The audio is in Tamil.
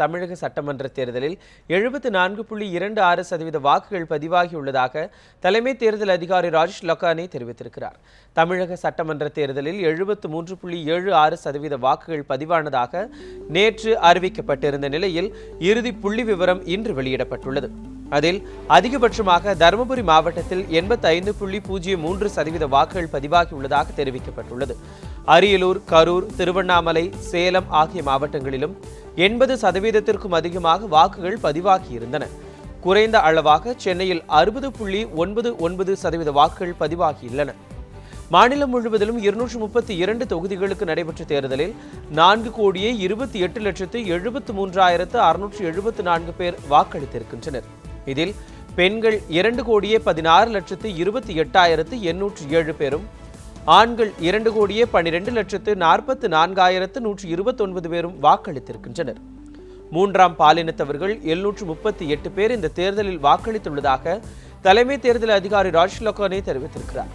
தமிழக சட்டமன்ற தேர்தலில் 74.26% வாக்குகள் பதிவாகியுள்ளதாக தலைமை தேர்தல் அதிகாரி ராஜேஷ் லக்கானி தெரிவித்திருக்கிறார். தமிழக சட்டமன்ற தேர்தலில் 73.76% வாக்குகள் பதிவானதாக நேற்று அறிவிக்கப்பட்டிருந்த நிலையில் இறுதி புள்ளி விவரம் இன்று வெளியிடப்பட்டுள்ளது. அதில் அதிகபட்சமாக தருமபுரி மாவட்டத்தில் 85.03% வாக்குகள் பதிவாகியுள்ளதாக தெரிவிக்கப்பட்டுள்ளது. அரியலூர், கரூர், திருவண்ணாமலை, சேலம் ஆகிய மாவட்டங்களிலும் 80%த்திற்கும் அதிகமாக வாக்குகள் பதிவாகியிருந்தன. குறைந்த அளவாக சென்னையில் 60.99% வாக்குகள் பதிவாகியுள்ளன. மாநிலம் முழுவதிலும் 232 தொகுதிகளுக்கு நடைபெற்ற தேர்தலில் 4,28,73,674 பேர் வாக்களித்திருக்கின்றனர். இதில் பெண்கள் 2,16,28,807 பேரும், ஆண்கள் 2,12,12,44,129 பேரும் வாக்களித்திருக்கின்றனர். மூன்றாம் பாலினத்தவர்கள் 738 பேர் இந்த தேர்தலில் வாக்களித்துள்ளதாக தலைமை தேர்தல் அதிகாரி ராஜேஷ் லக்கானி தெரிவித்திருக்கிறார்.